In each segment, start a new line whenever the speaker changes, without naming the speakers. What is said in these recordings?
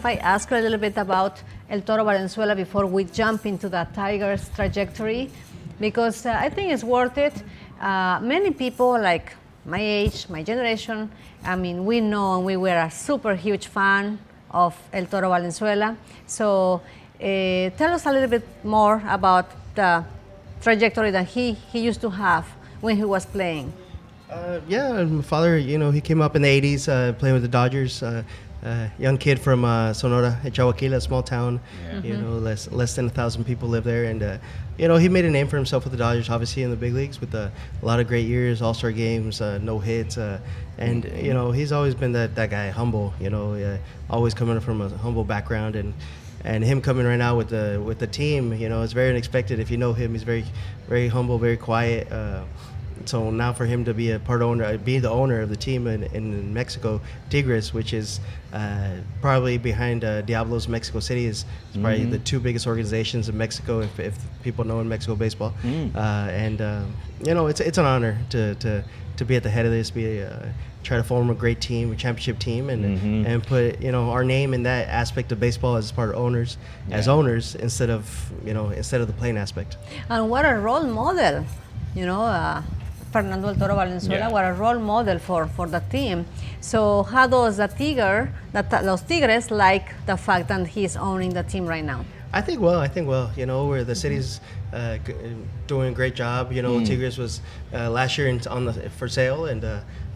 I ask you a little bit about El Toro Valenzuela before we jump into the Tigers trajectory? Because I think it's worth it. Many people like my age, my generation, I mean, we know and we were a super huge fan of El Toro Valenzuela. So tell us a little bit more about the trajectory that he used to have when he was playing.
Yeah, my father, he came up in the 80s playing with the Dodgers. Young kid from Sonora, Chahuaquila, a small town. Yeah. Less than 1,000 people live there. And, he made a name for himself with the Dodgers, obviously in the big leagues with a lot of great years, all-star games, no hits. And, he's always been that guy, humble, always coming from a humble background. And him coming right now with the team, it's very unexpected. If you know him, he's very, very humble, very quiet. So now for him to be be the owner of the team in Mexico, Tigres, which is probably behind Diablos Mexico City, is probably the two biggest organizations in Mexico, if people know in Mexico baseball. It's an honor to be at the head of this, try to form a great team, a championship team, and put our name in that aspect of baseball as part of owners, as owners instead of the playing aspect.
And what a role model, Fernando El Toro Valenzuela, what a role model for the team. So how does Los Tigres like the fact that he's owning the team right now?
I think well. Where the city's doing a great job. Tigres was last year for sale, and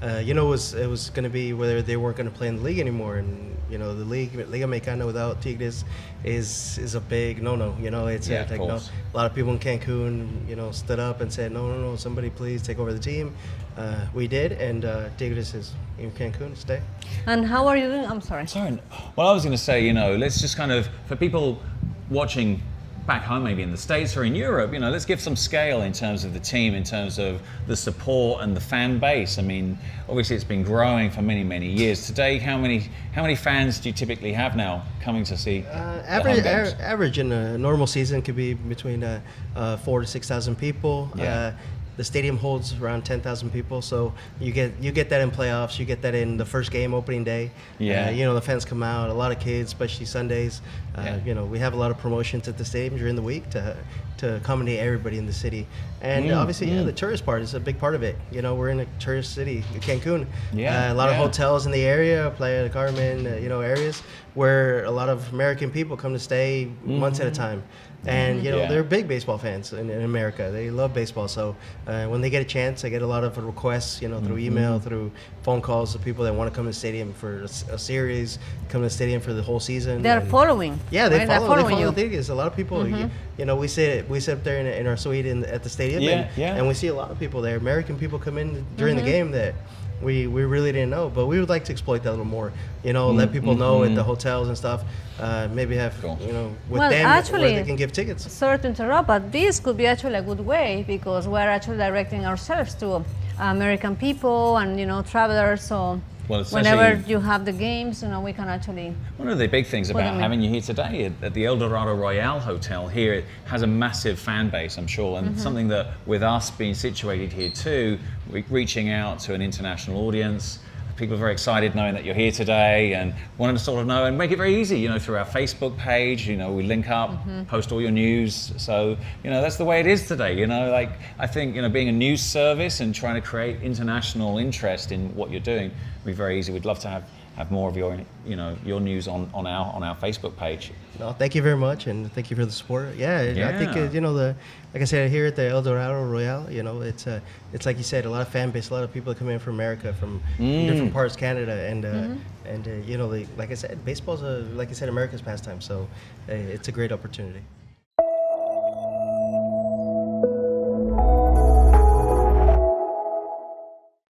it was going to be whether they weren't going to play in the league anymore. And the Liga Mexicana without Tigres is a big no. It's a lot of people in Cancun stood up and said no, somebody please take over the team. We did, and Tigres is in Cancun to stay.
And how are you doing? I'm sorry.
Well, I was going to say, let's just kind of, for people watching back home, maybe in the States or in Europe, let's give some scale in terms of the team, in terms of the support and the fan base. I mean, obviously it's been growing for many, many years. Today, how many fans do you typically have now coming to see?
Average in a normal season could be between 4,000 to 6,000 people.
Yeah.
The stadium holds around 10,000 people, so you get that in playoffs. You get that in the first game, opening day.
Yeah.
The fans come out. A lot of kids, especially Sundays. We have a lot of promotions at the stadium during the week to accommodate everybody in the city. And obviously, the tourist part is a big part of it. We're in a tourist city, Cancun.
Yeah.
A lot of hotels in the area, Playa del Carmen, areas where a lot of American people come to stay months at a time. And they're big baseball fans in America. They love baseball. So when they get a chance, I get a lot of requests, through email, through phone calls of people that want to come to the stadium for a series, come to the stadium for the whole season.
They're following.
Yeah, they follow
you.
the Tigres. A lot of people. We sit up there in our suite at the stadium, and we see a lot of people there. American people come in during the game that we really didn't know, but we would like to exploit that a little more. Let people know at the hotels and stuff. Maybe have with them
actually,
where they can give tickets.
Sorry to interrupt, but this could be actually a good way because we're actually directing ourselves to American people and travelers. So whenever you have the games, we can actually.
One of the big things about having you here today at the El Dorado Royale Hotel here, it has a massive fan base, I'm sure, and something that with us being situated here too, reaching out to an international audience. People are very excited knowing that you're here today and wanting to sort of know and make it very easy, through our Facebook page, we link up, post all your news. So, that's the way it is today, I think, being a news service and trying to create international interest in what you're doing would be very easy. We'd love to have more of your news on our Facebook page.
No, thank you very much, and thank you for the support. Yeah. I think like I said, here at the El Dorado Royale, it's like you said, a lot of fan base, a lot of people that come in from America, from different parts of Canada, and like I said, baseball's like I said, America's pastime, so it's a great opportunity.